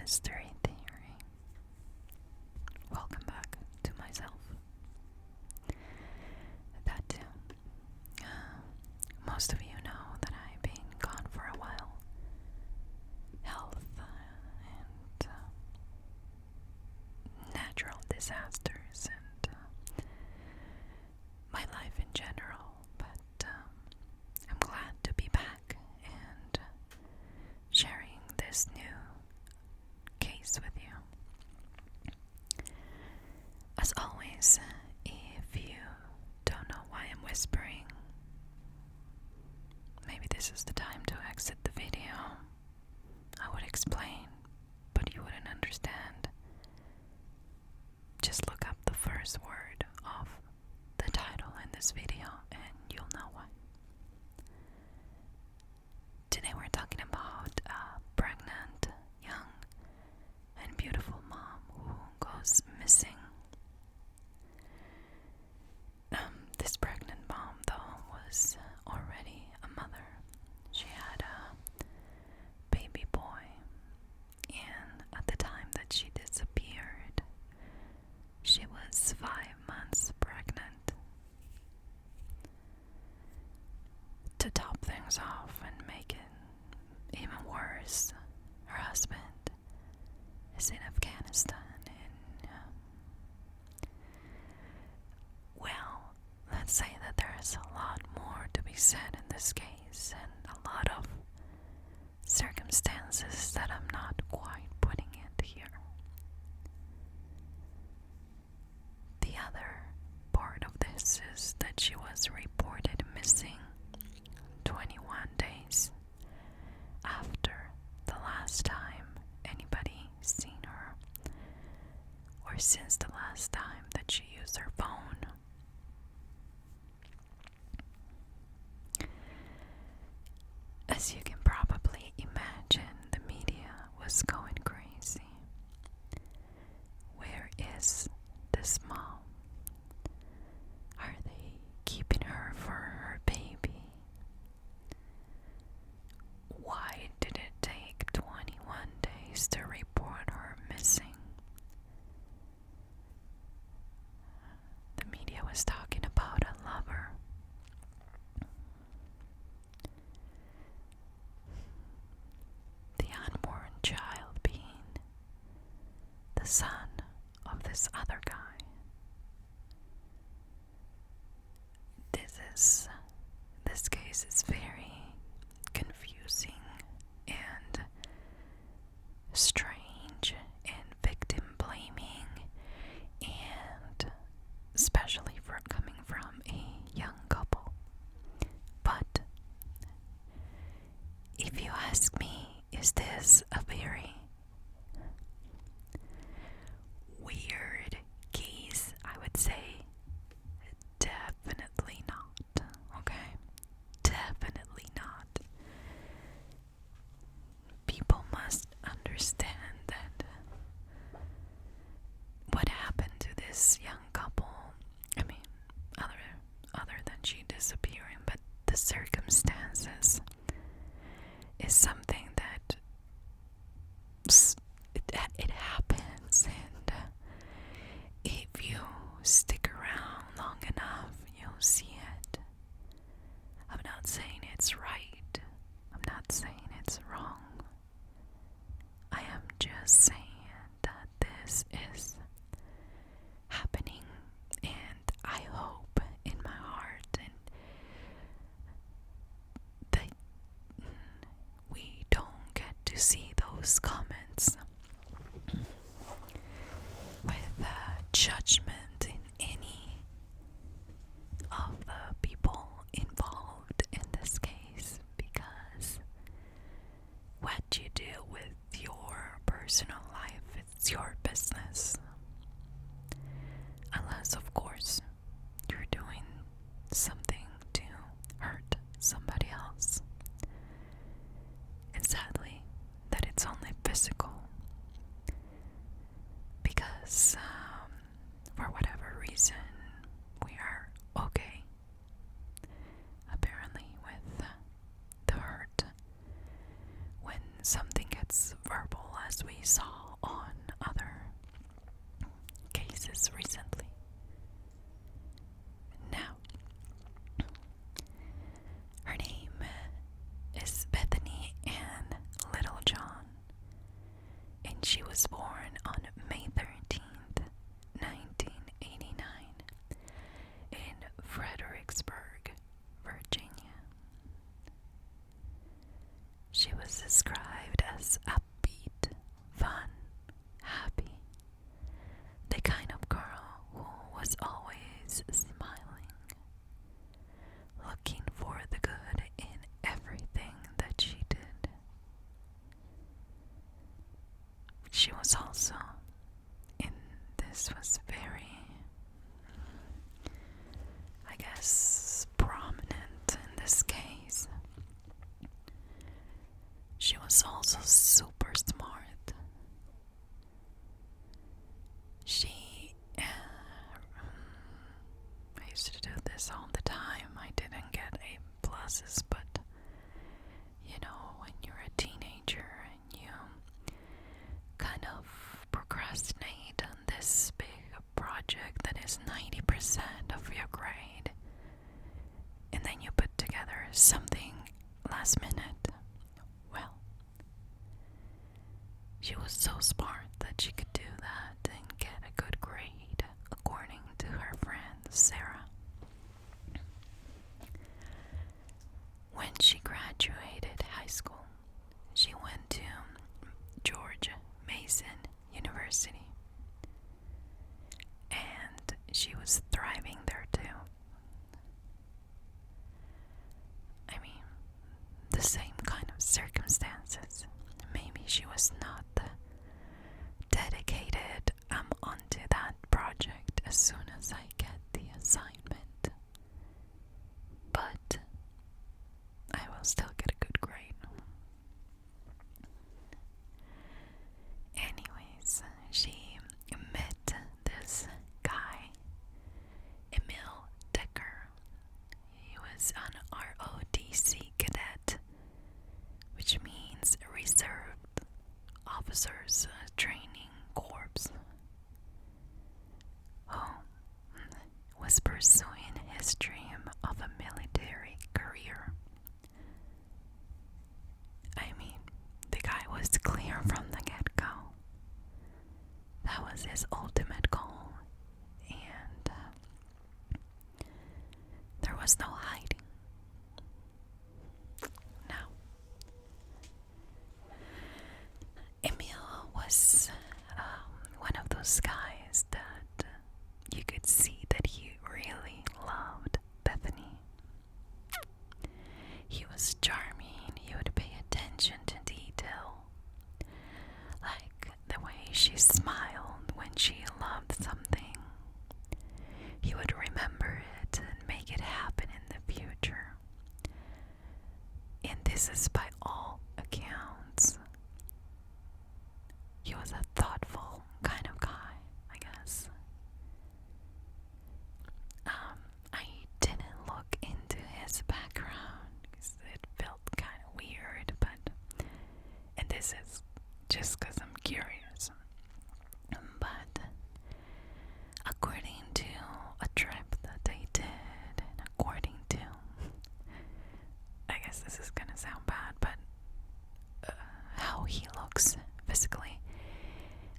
mystery theory. Welcome back to myself. That too. Most of you know that I've been gone for a while. Health and natural disasters and my life in general. But I'm glad to be back and sharing this new case with you. As always, if you don't know why I'm whispering, maybe this is the time to exit the video. I would explain, but you wouldn't understand. Just look up the first word of the title in this video and you'll know why. Today we're talking about a pregnant, young, and beautiful mom who goes missing. This pregnant mom, though, was already a mother. She had a baby boy, and at the time that she disappeared, she was 5 months pregnant. To top things off and make it even worse, her husband is in Afghanistan, and well, let's say that there is a lot more to be said in this case, and a lot of circumstances that I'm not quite putting it here. The other part of this is that she was reported missing 21 days after the last time anybody seen her, or since the last time that she used her phone. As you can probably imagine, the media was going crazy. Where is this mom? Are they keeping her for her baby? Why did it take 21 days to report her missing? The media was talking about a lover. The unborn child being the son of this other guy. This case is very confusing and strange and victim blaming, and especially for coming from a young couple. But if you ask me, is this a very weird case? I would say definitely not, okay? Definitely not. People must understand that what happened to this young couple, I mean, other than she disappearing, but the circumstances is something that it happens, and if you stick around long enough, you'll see it. I'm not saying it's right. I'm not saying it's wrong. I am just saying that this is happening, and I hope in my heart and that we don't get to see those comments with judgment in any of the people involved in this case, because what you do with your personal life, it's your business. Unless, of course, you're doing something to hurt somebody else. And sadly, that it's only physical. Because, for whatever reason, we are okay, apparently, with the hurt. When something gets verbal, as we saw this recently. Now, her name is Bethany Anne Littlejohn, and she was born on May 13th, 1989, in Fredericksburg, Virginia. She was described as upbeat, fun, happy, the kind of girl who was always smiling, looking for the good in everything that she did. She was also, and this was very, I guess, prominent in this case, she was also super smart. I used to do this all the time. I didn't get A pluses, but when you're a teenager and you kind of procrastinate on this big project that is 90% of your grade, and then you put together something last minute, well, she was so smart that she could do that and get a good grade, according to her friend Sarah. When she graduated high school, she went to George Mason University, and she was thriving there too. I mean, the same kind of circumstances. Maybe she was not dedicated onto that project as soon as I get the assignment, but I will still get a good grade. Anyways, she met this guy, Emil Decker. He was an ROTC Cadette, which means Reserved Officers Training Corps, who was pursuing his dream of a military career. I mean, the guy was clear from the get-go. That was his ultimate goal, and there was no hiding. Now, Emil was one of those guys that you could see that he really loved Bethany. He was charming. He would pay attention to detail, like the way she smiled when she loved something. He would remember it and make it happen in the future. And this is by all accounts. He was a thoughtful kind of guy, I guess. I didn't look into his background because it felt kind of weird, and this is just because I'm curious. But according to a trip that they did, and according to, I guess this is gonna sound bad, but how he looks physically,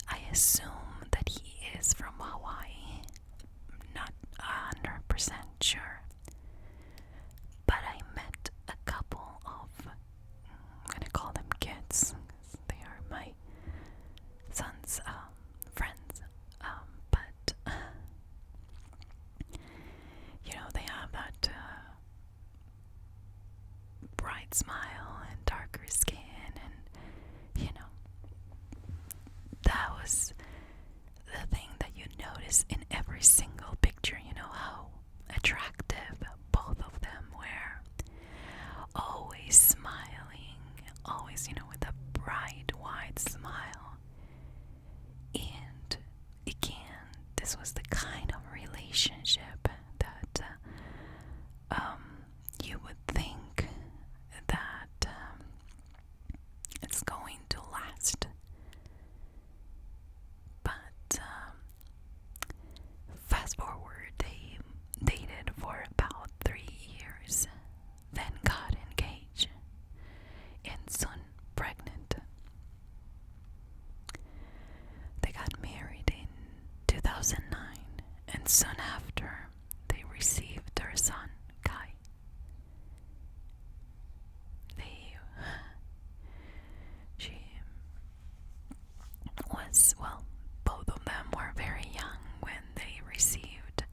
I assume that he is from Hawaii. Not 100% sure. But I met a couple of, I'm gonna call them kids, because they are my son's friends. But they have that bright smile and darker skin, and that was the thing that you notice in every single picture. How attractive both of them were. Always smiling, always, with a bright, wide smile. And again, this was the kind of relationship that you would think that it's going to last. But But soon after, they received their son, Kai. Both of them were very young when they received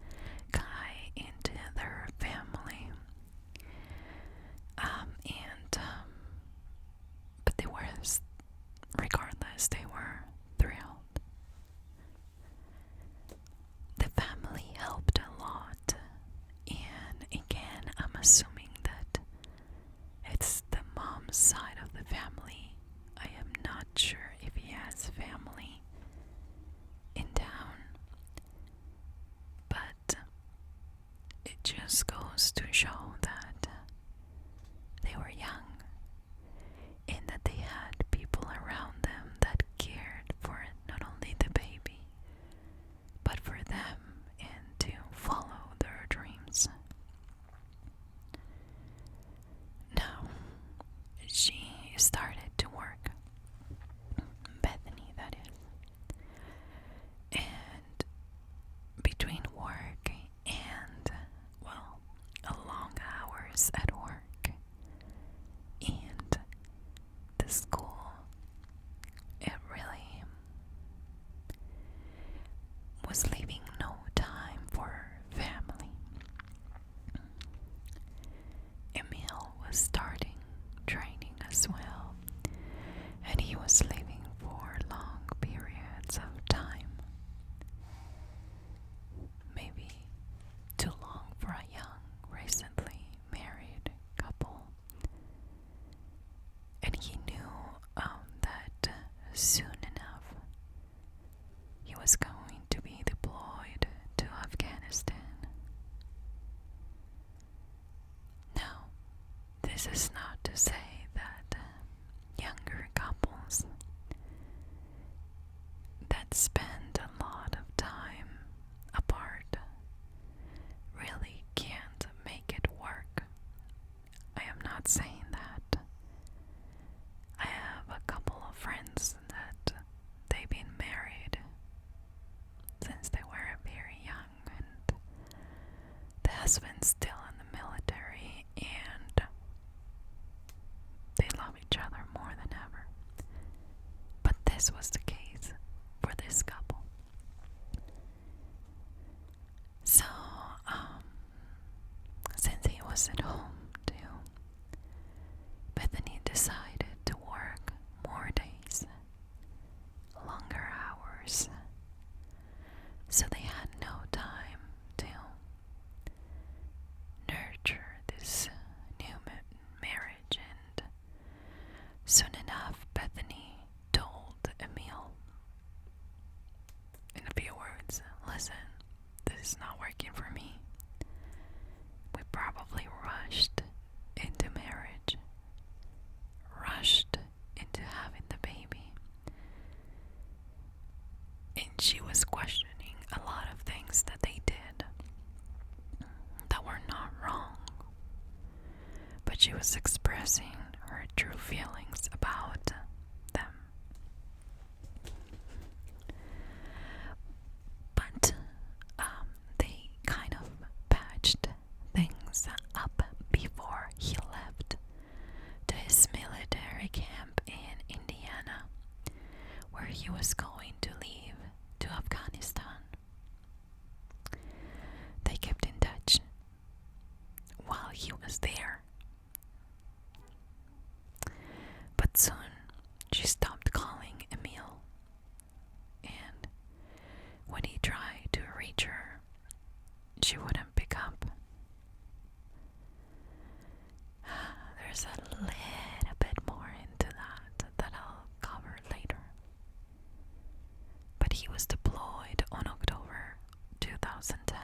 Kai into their family. But regardless, they were thrilled. The family helped a lot, and again, I'm assuming that it's the mom's side of the family. I am not sure if he has family in town, but it just goes to show that they were young and that they had people around them that cared for not only the baby, but for them and to follow their dreams. Now, she started to work, Bethany, that is, and between work and, long hours at work and the school, it really was leaving no time for family. Emil was starting training as well, and he was leaving for long periods of time. Maybe too long for a young, recently married couple. And he knew that soon enough he was going to be deployed to Afghanistan. Now, this is not to say that younger couples that spend a lot of time apart really can't make it work. I am not saying that. I have a couple of friends that they've been married since they were very young, and the husband's still in the military, and they love each other more than ever. But this was the case for this couple. So, since he was at home too, Bethany decided to work more days, longer hours, so they had no time to nurture this new marriage. And soon enough, Bethany told Emil, in a few words, listen, this is not working for me. We probably rushed into marriage, rushed into having the baby, and she was questioning a lot of things that they did that were not wrong, but she was expressing her true feelings about them. But they kind of patched things up before he left to his military camp in Indiana, where he was going to leave to Afghanistan. They kept in touch while he was there. But soon she stopped calling Emil, and when he tried to reach her, she wouldn't pick up. There's a little bit more into that I'll cover later. But he was deployed on October 2010.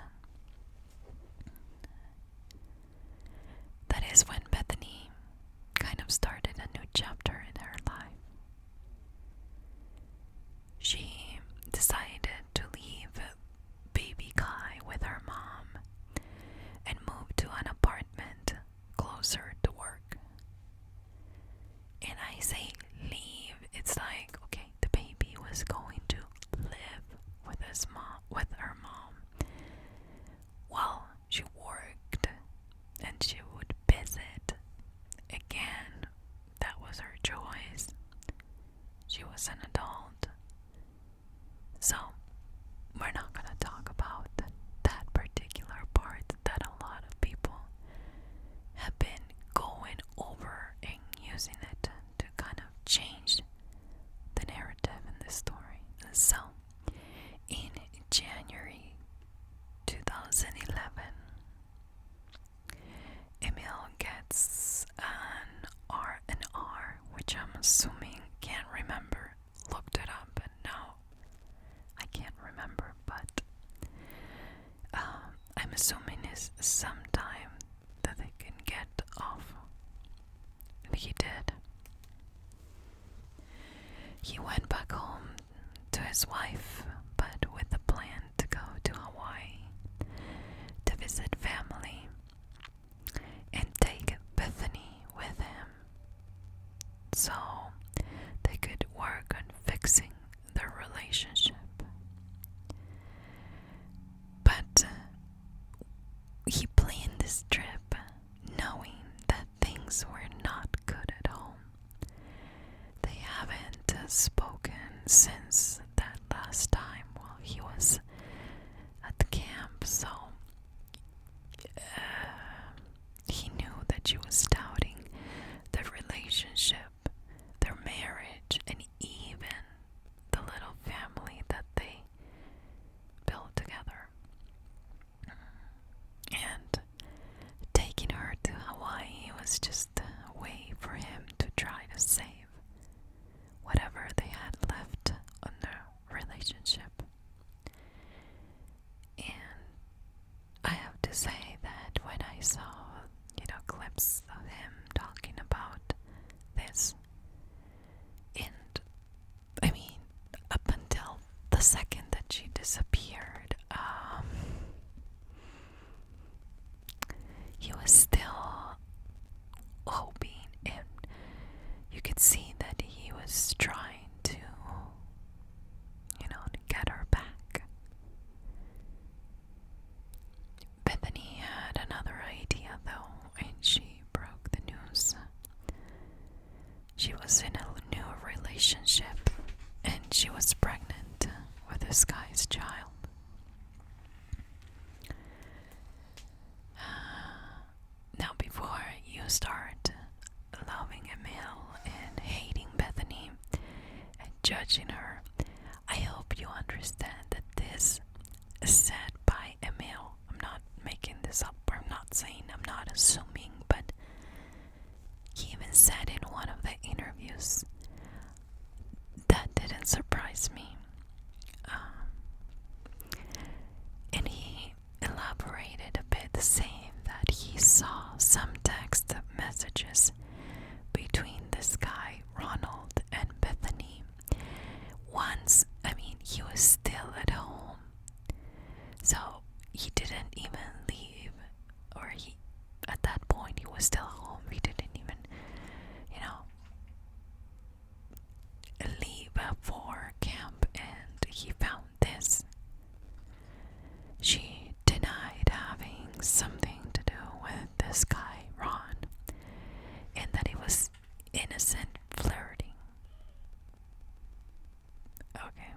That is when Bethany kind of started a new chapter in her life. She decided to leave baby Kai with her mom and move to an apartment closer to work. And I say leave, it's like, okay, the baby was going to live So, we're not going to talk about that particular part that a lot of people have been going over and using it to kind of change the narrative in this story. So, in January 2011, Emil gets an R&R, which I'm assuming, can't remember, looked it up, and no, I can't remember, but I'm assuming it's some time that they can get off. And he did. He went back home to his wife, but with the plan to go to Hawaii to visit family and take Bethany with him so they could work on fixing their relationship. But he planned this trip knowing that things were not good at home. They haven't spoken since that last time while he was at the camp, so he knew that she was doubting their relationship, their marriage, and even the little family that they built together. And taking her to Hawaii was just a way for him to try to save whatever they had left on their relationship. And I have to say that when I saw, clips of him talking about this, and I mean, up until the second that she disappeared, he was still hoping, and you could see that he was trying to, to get her back. Bethany had another idea though, and she broke the news. She was in a new relationship, and she was pregnant with this guy's child. Now, before you start loving Emil and hating Bethany and judging her, I hope you understand that this is said by Emil. I'm not making this up, or I'm not saying, I'm not assuming, but he even said in one of the interviews that didn't surprise me. And he elaborated a bit, saying that he saw some text messages between this guy, Ronald, and Bethany. Once, he was still at home, so he didn't even leave, or at that point, he was still home. He didn't even, leave for camp, and he found this. She denied having something to do with this guy, Ron, and that he was innocent flirting. Okay.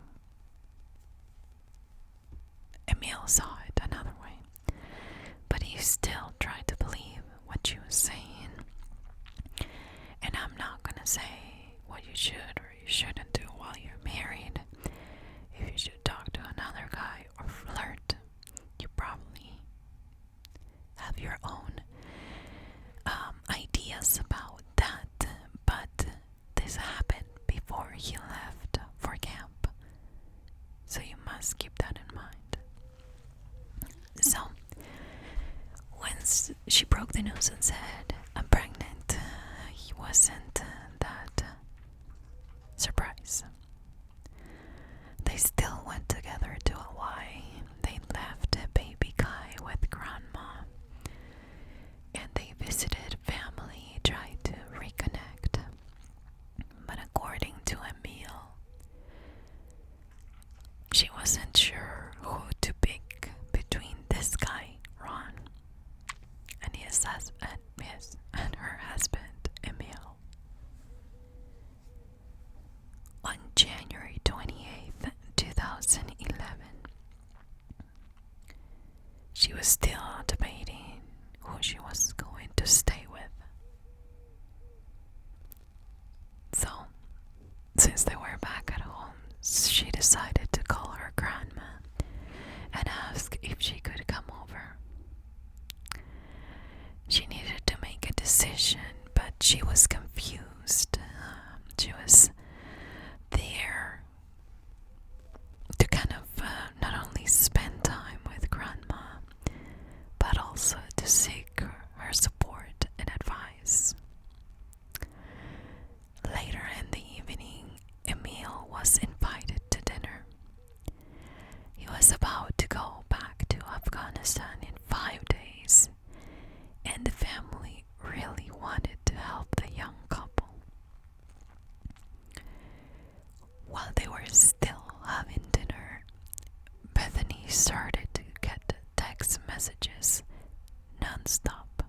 Emil saw it another way, but he still tried to believe what she was saying. And I'm not gonna say what you should or you shouldn't do while you're married. If you should talk to another guy or flirt, you probably have your own ideas about that, but this happened before he left for camp, so you must keep that in mind. So, once she broke the news and said, I'm pregnant, he wasn't that surprised. They still went together to Hawaii. They left baby Kai with grandma, and they visited family, tried to reconnect. But according to Emil, she wasn't sure who to pick between this guy, Ron, and her husband, Emil. On January 28th, 2000, was still debating who she was going to stay with. So, since they were back at home, she decided to call her grandma and ask if she could come over. She needed to make a decision, but she was confused. She was there to kind of not only spend time with grandma, but also to seek her support and advice. Later in the evening, Emil was invited to dinner. He was about to go back to Afghanistan in 5 days, and the family really wanted to help the young couple. While they were still having dinner, Bethany started to get text messages non-stop.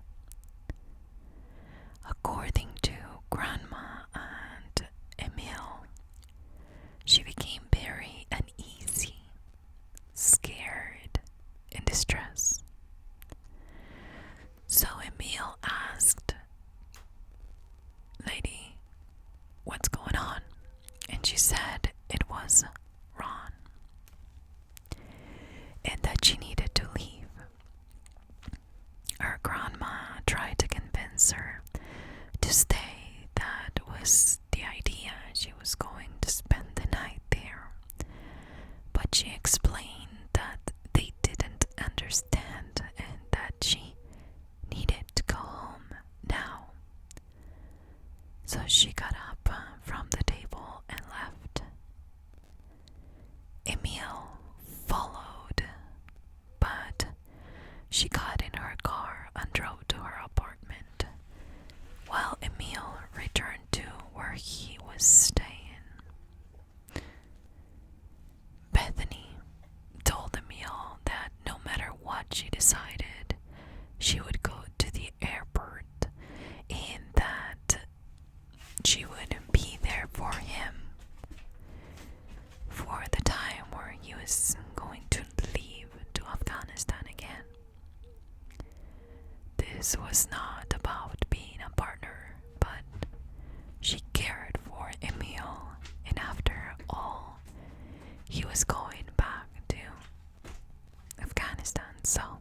According to Grandma and Emil, she became very uneasy, scared, and distressed. So Emil asked, "Lady, what's going on?" And she said it was Ron, and that she needed to leave. Her grandma tried to convince her to stay. That was the idea. She was going to spend the night there. But she explained that they didn't understand and that she needed to go home now. So she got up from the table and left. Emil followed, but she got in her car and drove to her apartment, while Emil returned to where he was staying. Bethany told Emil that no matter what she decided, she would go to the airport and that she would be there for him for the time where he was going to leave to Afghanistan again. This was not about being a partner, but she cared for Emil, and after all, he was going back to Afghanistan, so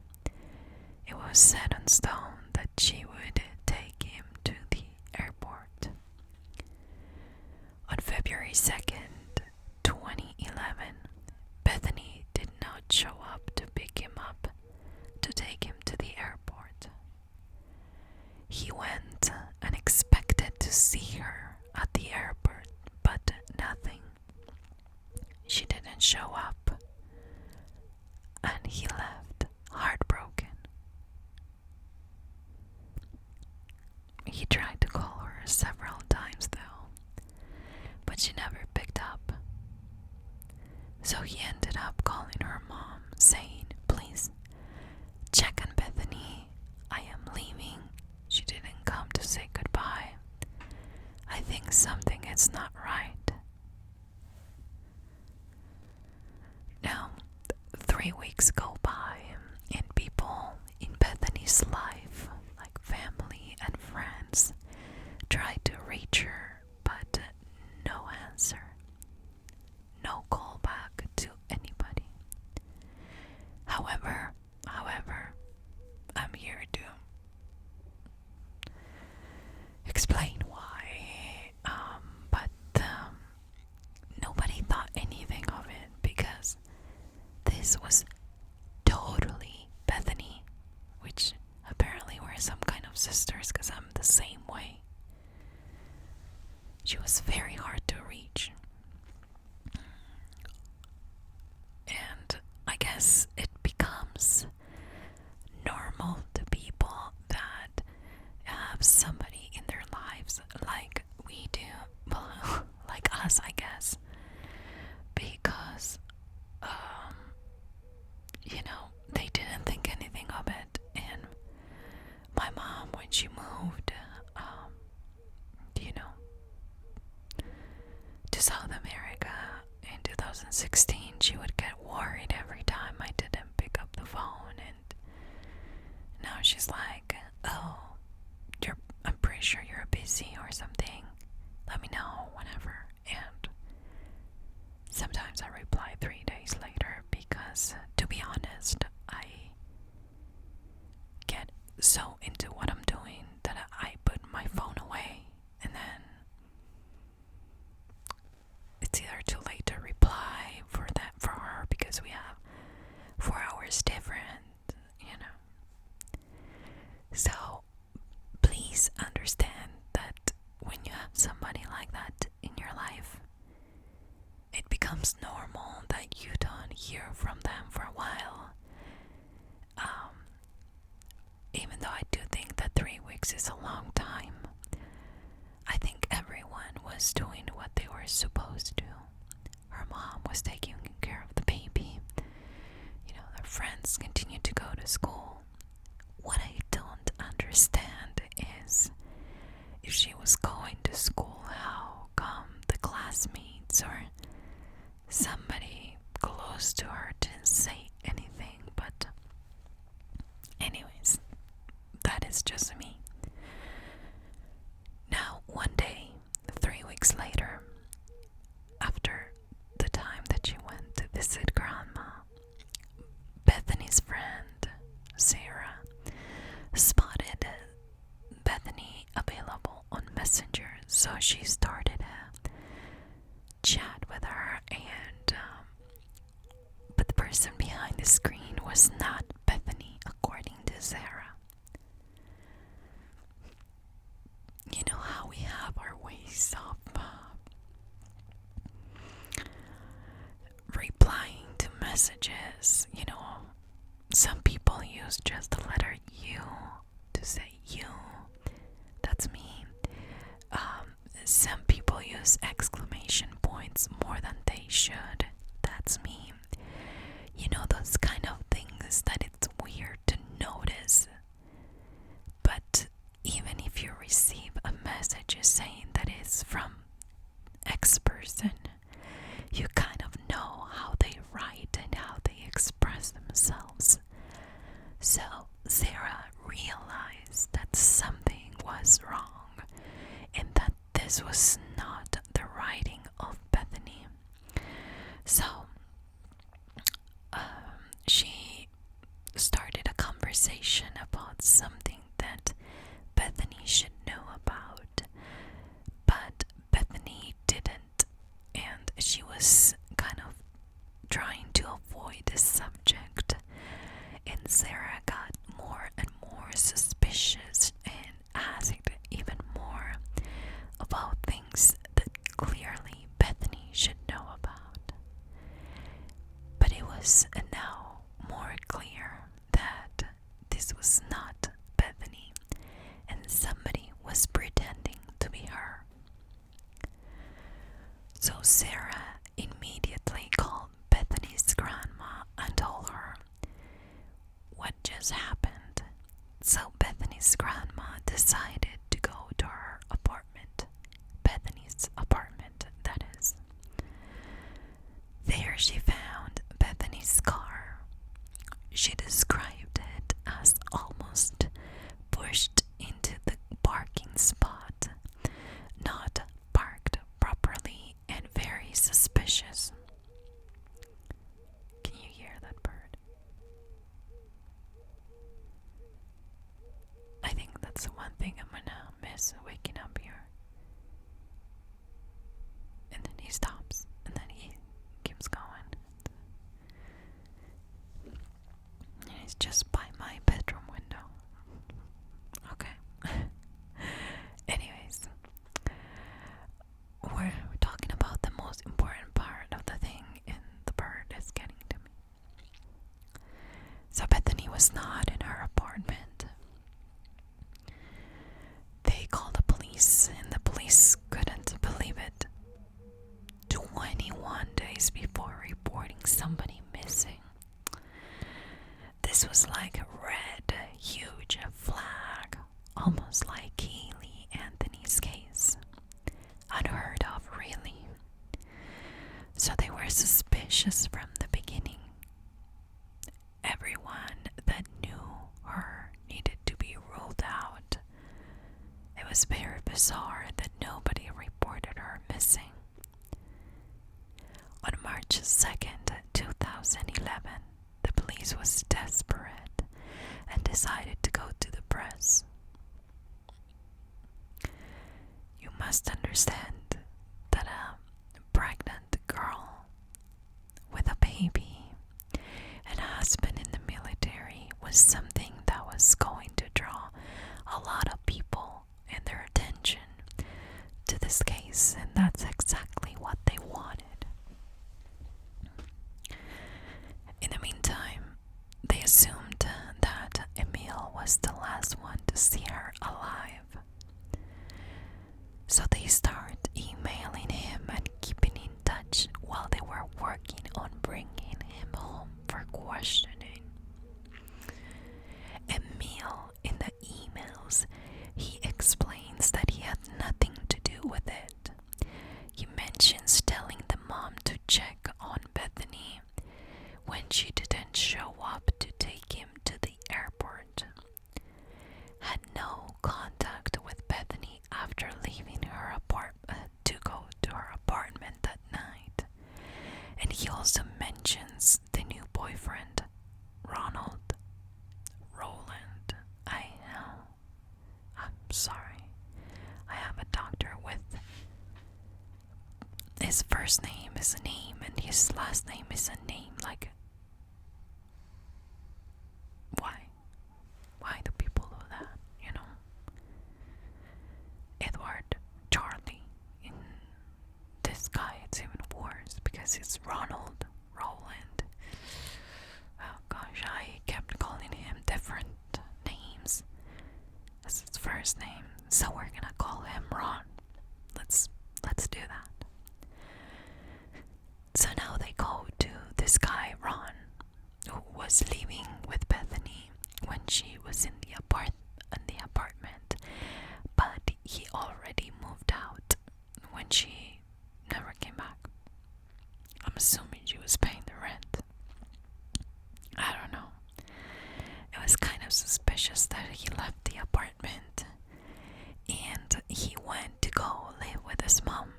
it was set in stone that she would take him to the airport. On February 2nd, 2011, Bethany did not show up to pick him up to take him to the airport. He went and expected to see her at the airport, but nothing. She didn't show up, and he left heartbroken. He tried to call her several times though, but she never picked up. So he ended up calling her mom, saying, "Please check on Bethany. I am leaving. She didn't come to say goodbye. I think something is not right." Now, 3 weeks go by, and people in Bethany's life, like family and friends, try to reach her, but no answer. No call back to anybody. However, I'm here to explain why, but nobody thought anything of it because this was totally Bethany, which apparently we're some kind of sisters because I'm the same way. She was very hard to reach. And I guess it becomes normal to people that have somebody in their lives like we do, well, like us, I guess, because they didn't think anything of it. And my mom, when she moved to South America in 2016, she would get worried every time I didn't pick up the phone, and now she's like, oh, I'm pretty sure you're busy or something. Let me know whenever. And sometimes I reply 3 days later because, to be honest, I get so into what I'm doing that I put my phone away, and then it's either too late to reply for her because we have 4 hours different, you know. So please understand that when you have somebody like that in your life, it becomes normal that you don't hear from them for a while. Even though I do think that 3 weeks is a long time, I think everyone was doing what they were supposed to. Her mom was taking care of the baby. You know, their friends continued to go to school. What I don't understand is, if she was going to school, how come the classmates or somebody close to her didn't say anything? But anyways, that is just me. Now, one day, 3 weeks later, after the time that she went to visit grandma, Bethany's friend, Sarah, spotted Bethany available on Messenger, so she started a chat with her, and but the person behind the screen was not Bethany, according to Sarah. You know how we have our ways of replying to messages. You know, some people use just the letter U to say you. That's me. Some people use exclamation points more than they should. That's me. You know, those kind of things that it's weird to notice. But even if you receive a message saying that it's from X person, you kind of know how they write and how they express themselves. So Sarah realized that something was wrong and that this was not the writing of Bethany. So she started a conversation about something that Bethany should know about, but Bethany didn't, and she was kind of trying to avoid the subject, and Sarah got more and more suspicious and asked even more about things that clearly Bethany should know about. But it was now more clear that this was not Bethany, and somebody was pretending to be her. So Sarah immediately called Bethany's grandma and told her what just happened. So Bethany's grandma decided to go to her apartment, Bethany's apartment, that is. There she found Bethany's car. She described it as almost pushed into the parking spot, not parked properly, and very suspicious. Can you hear that bird? I think that's the one thing I'm gonna miss waking up here. And then he stops, and then he keeps going. And he's just by my bedroom window. Okay. Anyways, we're talking about the most important part of the thing, and the bird is getting to me. So Bethany was not in her apartment. They called the police, and the police couldn't believe it. 21 days before reporting somebody missing. This was like a red, huge flag, almost like Keely Anthony's case. Unheard of, really. So they were suspicious from the beginning. Everyone that knew her needed was very bizarre that nobody reported her missing. On March 2nd, 2011, the police was desperate and decided to go to the press. You must understand that a pregnant girl with a baby and a husband in the military was something that was going to draw a lot of people and their attention to this case, and that's exactly what they wanted. In the meantime, they assumed that Emil was the last one to see her alive. So they started emailing him and keeping in touch while they were working on bringing him home for questioning. Emil, in the emails, he explains that he had nothing to do with it. He mentions telling the mom to check on Bethany when she didn't show up to take him to the airport. Had no contact with Bethany after leaving her apartment to go to her apartment that night. And he also mentions the new boyfriend, Roland. I'm sorry. I have a doctor with his first name is a name and his last name is a name. Like, why do people do that? You know, Edward, Charlie. In this guy, it's even worse because it's Roland. Oh gosh, I kept calling him different names. That's his first name, so we're gonna call him Ron. Let's do that. So now they go to this guy Ron, who was living with Bethany when she was in the apartment, but he already moved out when she never came back. I'm assuming she was paying the rent. I don't know. It was kind of suspicious that he left the apartment and he went to go live with his mom.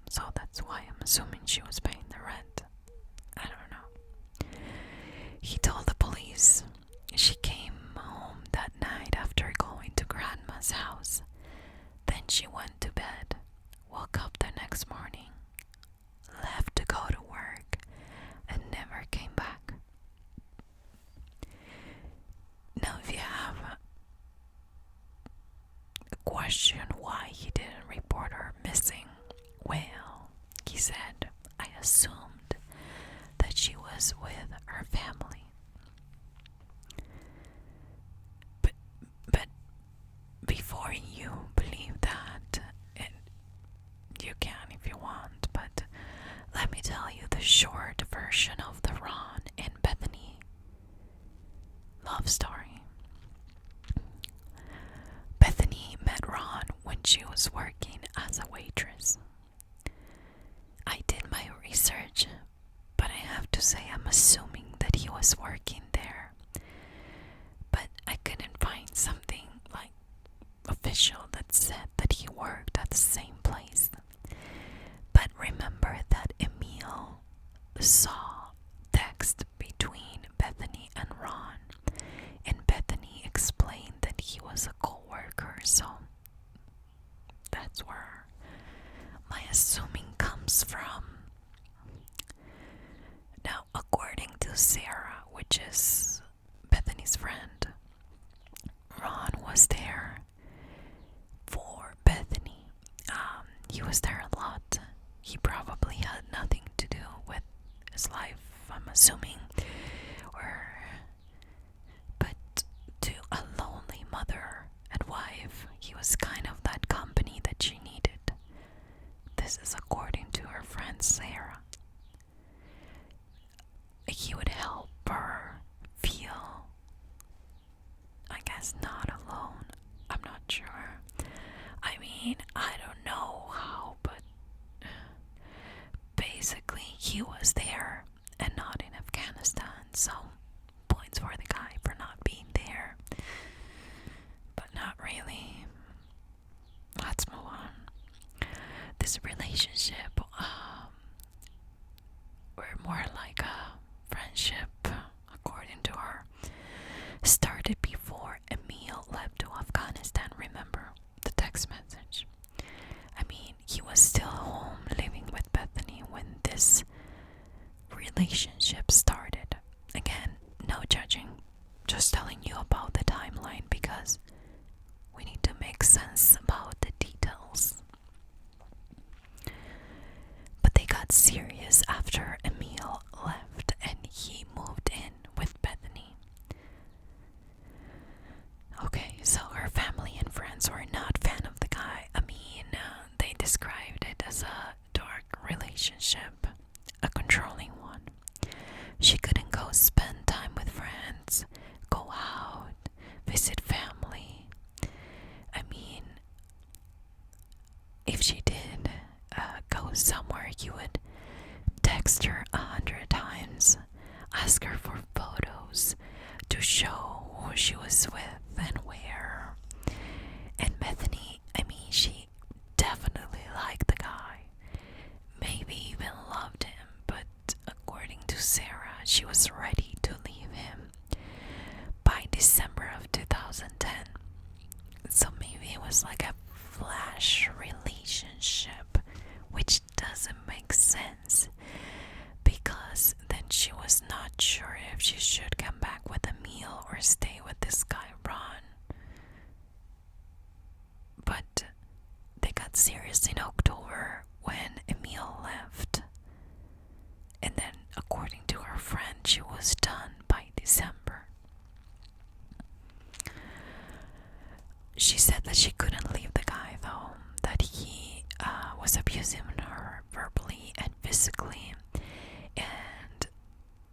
So that's why I'm assuming she was paying the rent. I don't know. He told the police she came home that night after going to Grandma's house. Then she went to bed, woke up the next morning, left to go to work, and never came back. Now, if you have a question why he didn't report her missing, well, he said, I assumed that she was with her family. But before you believe that, and you can if you want, but let me tell you the short version of the Ron and Bethany love story. Bethany met Ron when she was working as a waitress. I did my research, but I have to say I'm assuming that he was working there. But I couldn't find something like official that said that he worked at the same place. But remember that Emil saw text between Bethany and Ron, and Bethany explained that he was a co-worker, so that's where my assuming comes from. Now, according to Sarah, which is Bethany's friend, Ron was there for Bethany. He was there a lot. He probably had nothing to do with his life, I'm assuming. But to a lonely mother and wife, he was kind of that company that she needed. This is according to her friend Sarah. He would help her feel, I guess, not alone. I'm not sure. I mean, I don't know how, but basically he was there and not in Afghanistan, so points for the guy for not being there. But not really. this relationship were more like a friendship, according to her, started before Emil left to Afghanistan. Remember the text message? I mean, he was still home living with Bethany when this relationship started. Again, no judging, just telling you about the timeline because we need to make sense about the details. But they got serious after Emil left and he moved in with Bethany. Okay, so her family and friends were not fan of the guy. I mean, they described it as a dark relationship, a controlling one. She couldn't go spend time with friends, go out, visit family. I mean, if she did go somewhere, he would text her 100 times, ask her for photos to show who she was with and where. And Bethany, I mean, she definitely liked the guy, maybe even loved him, but according to Sarah, she was ready to leave him by December of 2010. So maybe it was like a flash relationship, which doesn't make sense because then she was not sure if she should come back with Emil or stay with this guy Ron. But they got serious in October when Emil left, and then according to her friend, she was done by December. She said that she couldn't leave the guy though, that he was abusing her verbally and physically, and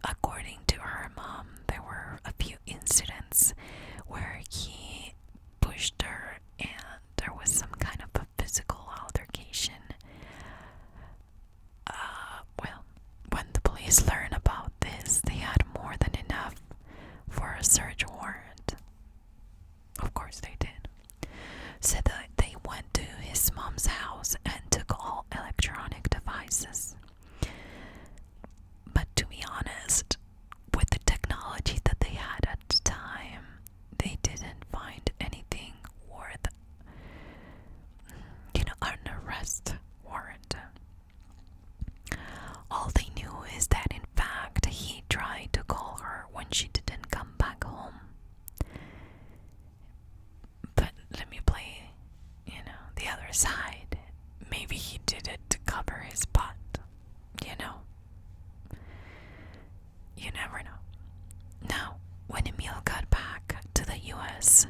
according to her mom, there were a few incidents where he pushed her and there was some kind of a physical altercation. Well, when the police learned about this, they had more than enough for a search warrant. Of course they did. Said that they went to his mom's house and took all electronic devices. But to be honest, with the technology that they had at the time, they didn't find anything worth, an arrest warrant. All they knew is that in fact he tried to call her when she didn't come back home. But let me play, the other side. Maybe he did it to cover his butt, You never know. Now, when Emil got back to the US,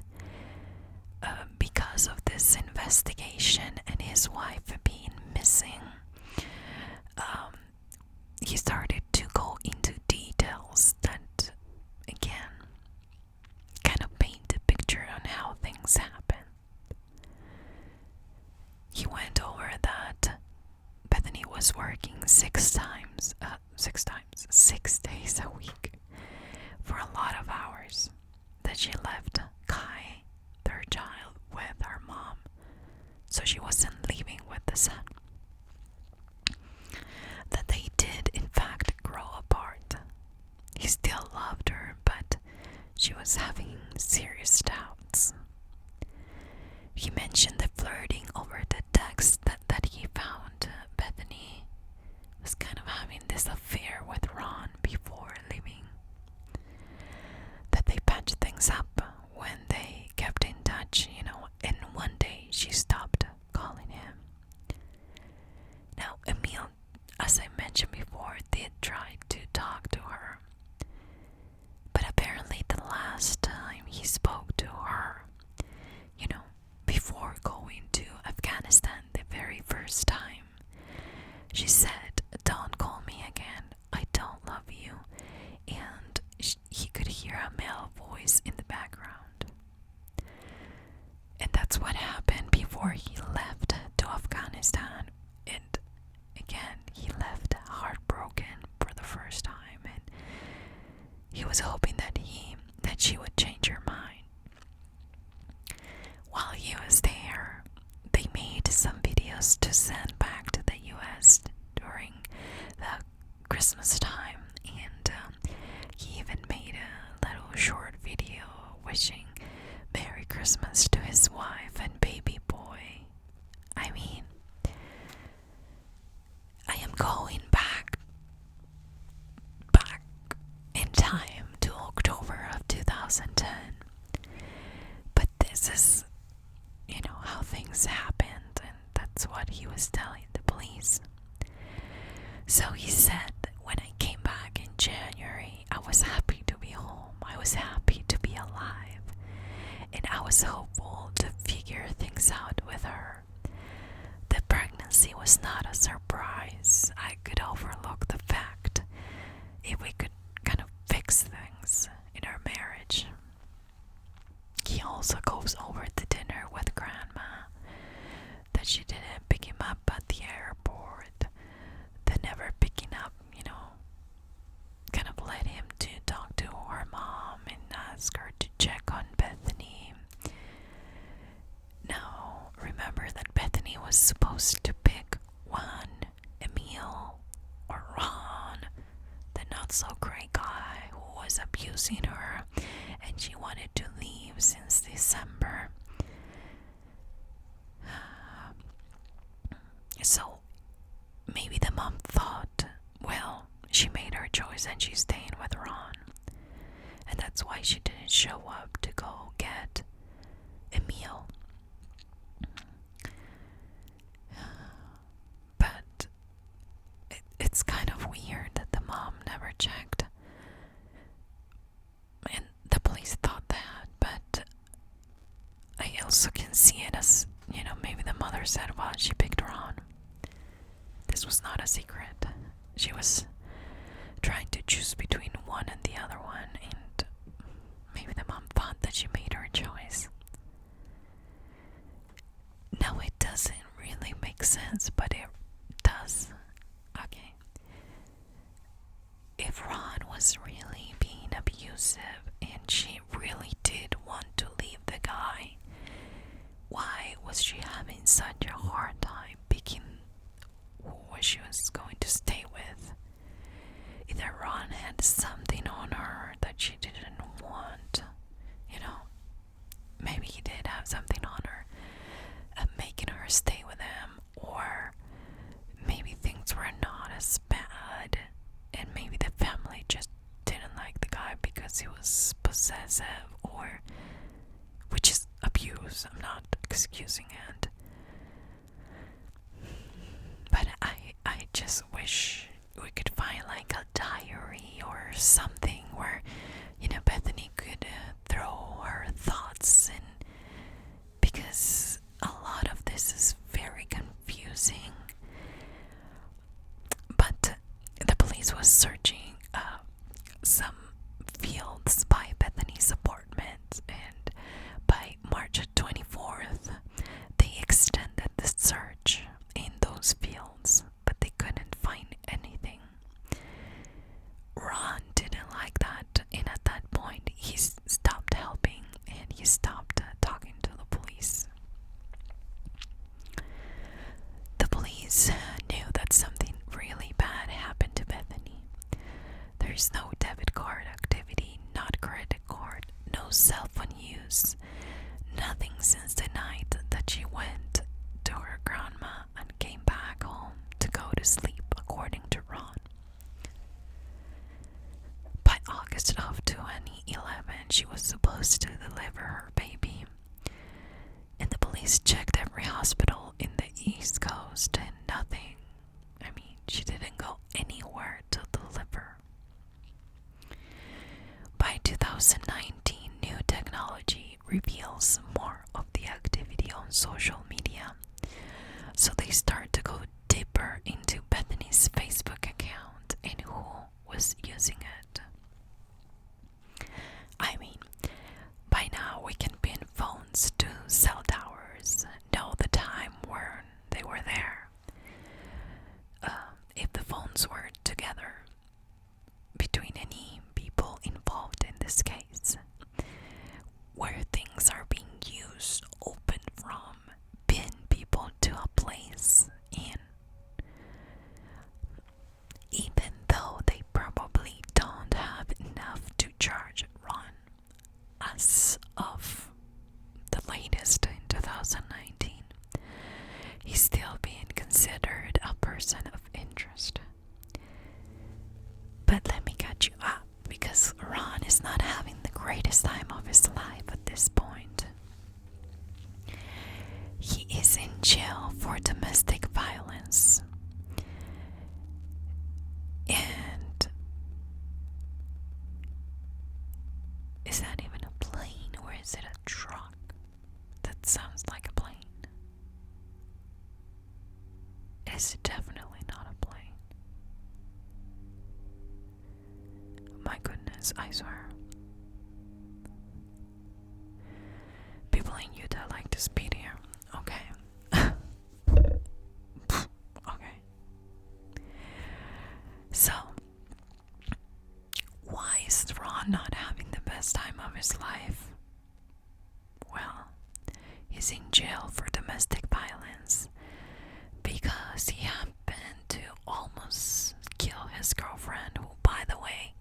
because of this investigation and his wife being missing, he started to go into details that, again, kind of paint a picture on how things happen. He went over that Bethany was working 6 days a week for a lot of hours, that she left Kai, their child, with her mom, so she wasn't leaving with the son. That they did in fact grow apart. He still loved her, but she was having serious doubts. He mentioned the flirting over the text that he found Bethany was kind of having this affair with Ron before leaving. That they patched things up when they kept in touch, and one day she stopped calling him. Now, Emil, as I mentioned before, did try to talk to her. But apparently the last time he spoke to her, before going to Afghanistan the very first time, she said, "Don't call me again, I don't love you," and he could hear a male voice in the background. And that's what happened before he left to Afghanistan. And again, he left heartbroken for the first time, and he was hoping that she would change her mind. While he was there, they made some videos to send back Christmas time, and he even made a little short video wishing Merry Christmas to his wife and baby boy. I mean, I am going back in time to October of 2010. But this is, how things happened, and that's what he was telling the police. So he said that when I came back in January, I was happy to be home. I was happy to be alive. And I was hopeful to figure things out with her. The pregnancy was not a surprise. I could overlook the fact if we could kind of fix things in our marriage. He also goes over to dinner with Grandma, that she didn't pick him up at the airport. The never picking up, kind of led him to talk to her mom and ask her to check on Bethany. Now, remember that Bethany was supposed to pick one, Emil or Ron, the not so great guy who was abusing her, and she wanted to leave since December. So maybe the mom thought, well, she made her choice and she's staying with Ron, and that's why she didn't show up to go get Emil. But it's kind of weird that the mom never checked, and the police thought that. But I also can see it as, maybe the mother said, well, she picked Ron. This was not a secret. She was trying to choose between one and the other one, and maybe the mom thought that she made her choice. No, it doesn't really make sense, but it does. Okay. If Ron was really being abusive and she really did want to leave the guy, why was she having such a hard time picking who she was going to stay with? Either Ron had something on her that she didn't want, maybe he did have something on her, making her stay with him, or maybe things were not as bad, and maybe the family just didn't like the guy because he was possessive, or which is abuse. I'm not excusing it, but I just wish we could find like a diary or something where Bethany could throw her thoughts in, because a lot of this is very confusing. But the police was searching some fields by Bethany's apartment, and by March 24th they extended the search in those fields, but they couldn't find anything. Ron didn't like that, and at that point he stopped helping and he stopped talking to the police. The police knew that something really bad happened to Bethany. There's no debit card activity, not credit card, no cell phone use, nothing since the night that she went to her grandma and came back home to go to sleep, according to Ron. By August of 2011, she was supposed to deliver her baby, and the police checked every hospital in the East Coast and nothing. I mean, she didn't go anywhere to deliver. By 2019, new technology reveals more of the activity on social media, so they start to go deeper into Bethany's Facebook account and who was using it. I mean, by now we can pin phones to cell towers, know the time when they were there. If the phones were together between any people involved in this case, where things are being charge Ron. As of the latest in 2019, he's still being considered a person of interest. But let me catch you up, because Ron is not having the greatest time of his life at this point. He is in jail for domestic violence. And is that even a plane, or is it a truck? That sounds like a plane. It's definitely not a plane. My goodness, I swear. People in Utah like to speed here. Okay. Okay. So, why is Ron not having the best time of his life? Well, he's in jail for domestic violence because he happened to almost kill his girlfriend, who, by the way,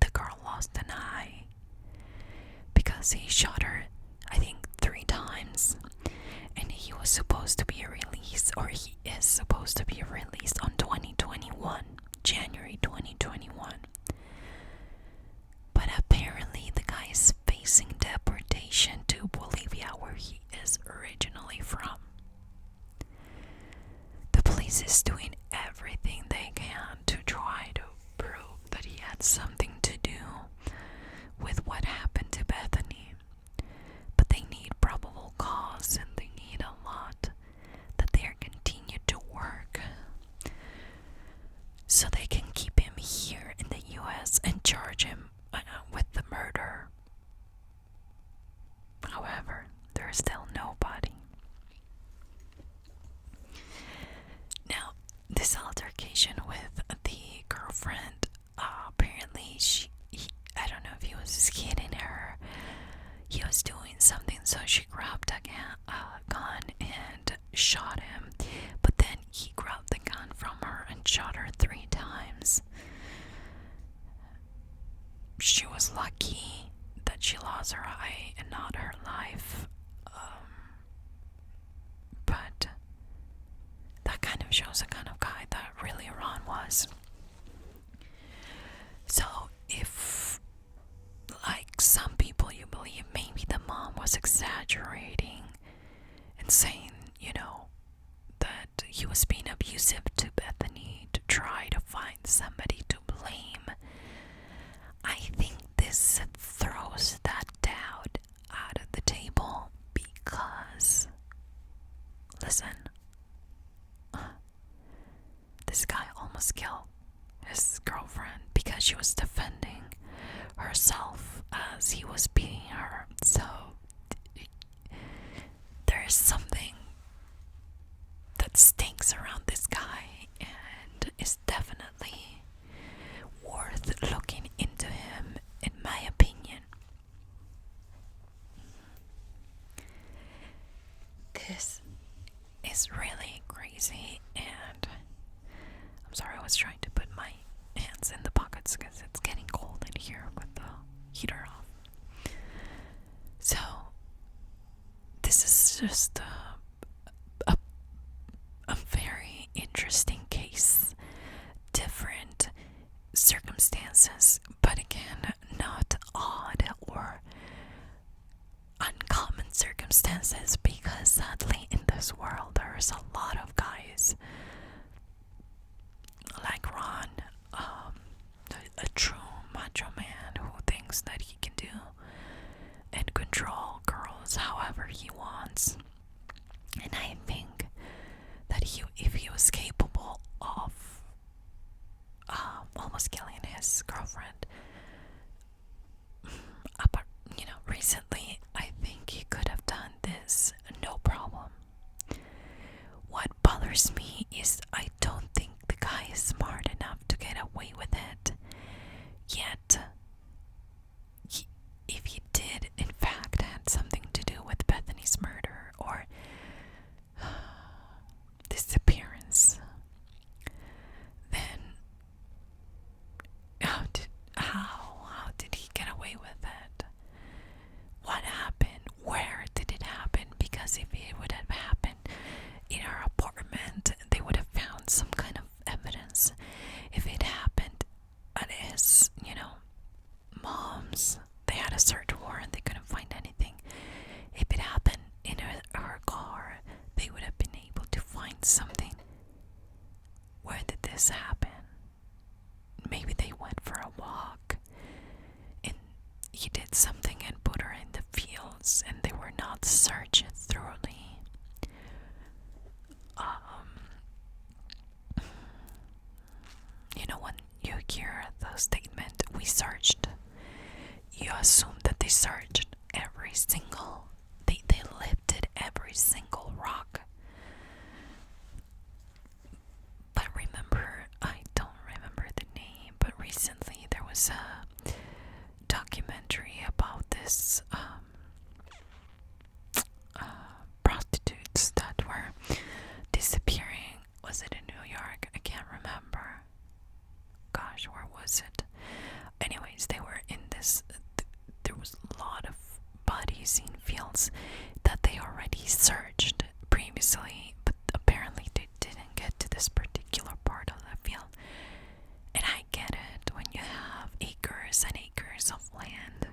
the girl lost an eye because he shot her, I think, 3 times, and he was supposed to be released, or he is supposed to be released on January 2021. But apparently the guy is facing deportation to Bolivia, where he is originally from. The police is doing everything they can to try to prove that he had something to do with what happened to Bethany. But they need probable cause, and they need a lot that they are continue to work so they can keep him here in the US and charge him with the murder. However, there is still nobody. Now, this altercation with the girlfriend, apparently I don't know if he was hitting her. He was doing something, so she grabbed a gun and shot him. But then he grabbed the gun from her and shot her 3 times. She was lucky that she lost her eye and not her life. But that kind of shows the kind of guy that really Ron was. So if, like some people, you believe maybe the mom was exaggerating and saying, that he was being abusive to Bethany to try to find somebody to blame, I think this throws that doubt out of the table, because, listen, this guy almost killed his girlfriend because she was defending herself as he was beating her. So there is something that stinks around this guy, and is definitely worth looking into him, in my opinion. This is really crazy, and I'm sorry, I was trying to put my hands in the pockets because it's getting cold in here with the heater off. So this is just a very interesting case, different circumstances, but again, not odd or uncommon circumstances, because sadly in this world there's a lot of guys like Ron, a true macho man who thinks that he can do and control girls however he wants. And I think that if he was capable of almost killing his girlfriend, recently, I think he could have done this no problem. What bothers me is I don't think the guy is smart enough did something and put her in the fields, and they were not searched thoroughly. When you hear the statement, "we searched," you assume that they searched every single, they lifted every single rock. But remember, I don't remember the name, but recently there was a documentary about this prostitutes that were disappearing. Was it in New York? I can't remember. Gosh, where was it? Anyways, they were in this, there was a lot of bodies in fields that they already searched previously, but apparently they didn't get to this particular part of the field. And I get it, when you have acres and acres of land,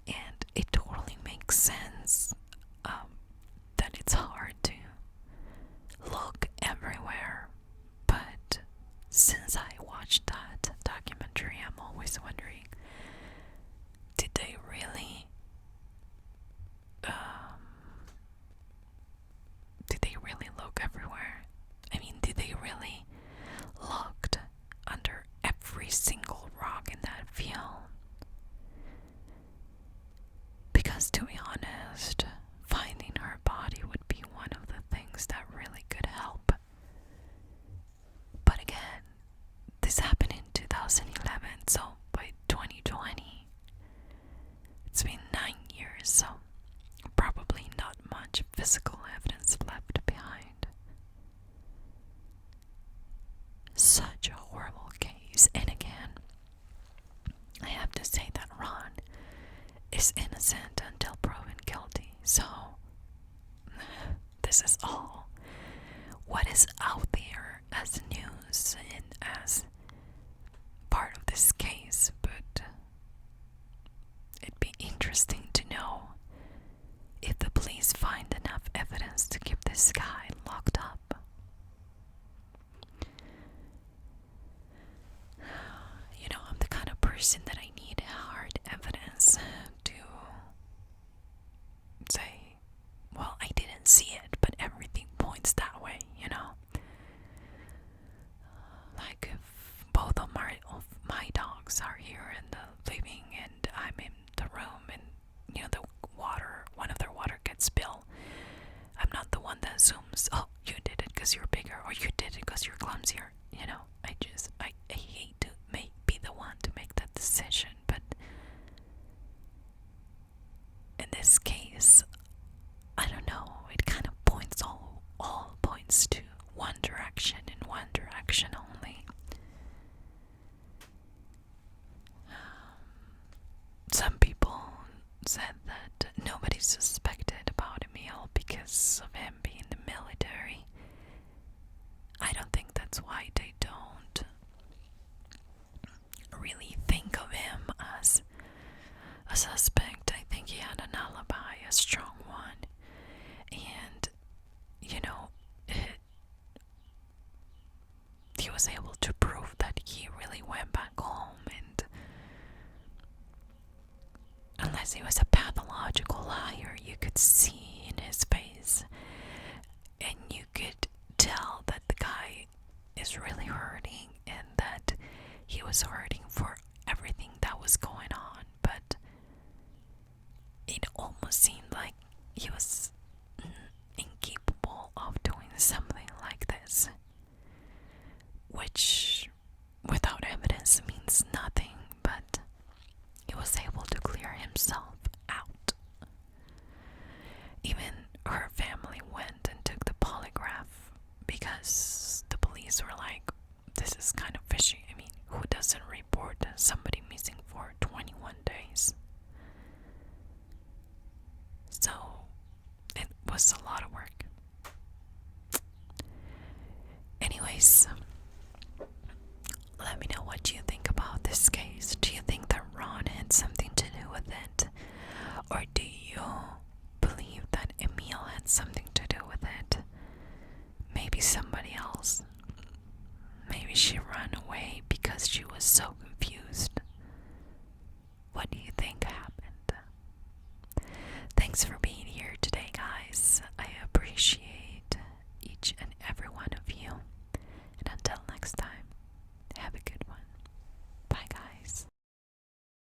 and it totally makes sense that it's hard to look everywhere. But since I watched that documentary, I'm always wondering, did they really look everywhere? I mean, did they really looked under every single rock in that field? Because to be honest, finding her body would be one of the things that really could help. But again, this happened in 2011, so by 2020, it's been 9 years, so probably not much physical evidence left behind. Such a horrible case, and again, I have to say that Ron is innocent until proven guilty, so this is all what is out there as news and as part of this case, but it'd be interesting to know if the police find enough evidence to keep this guy locked up. I'm the kind of person that I need hard evidence to say, well, I didn't see it, but everything points that way, Like if both of my dogs are here in the living and I'm in the room and, one of their water gets spilled, I'm not the one that assumes, oh, you did it because you're bigger, or you did it because you're clumsier, I hate to be the one to make that decision, but in this case, I don't know, it kind of points, all points to one direction and one direction only. Some people said that nobody suspected about Emil because of him being in the military. I don't think that's why they don't really think of him as a suspect. I think he had an alibi, a strong one, and he was able to prove that he really went back home, and unless he was a pathological liar, you could see in his face, and you could tell that the guy is really hurting, and that he was hurting for everything that was going on, but it almost seemed like he was incapable of doing something like this, which without evidence means nothing, but he was able to clear himself out. Even her family went and took the polygraph because the police were like, this is kind of fishy. I mean, who doesn't report somebody missing for 21 days? So it was a lot of work. Anyways, let me know what you think about this case. Do you think that Ron had something to do with it? Or do you believe that Emil had something to do with it? Maybe somebody else. Maybe she ran away because she was so confused. What do you think happened? Thanks for being here today, guys. I appreciate each and every one of you. And until next time.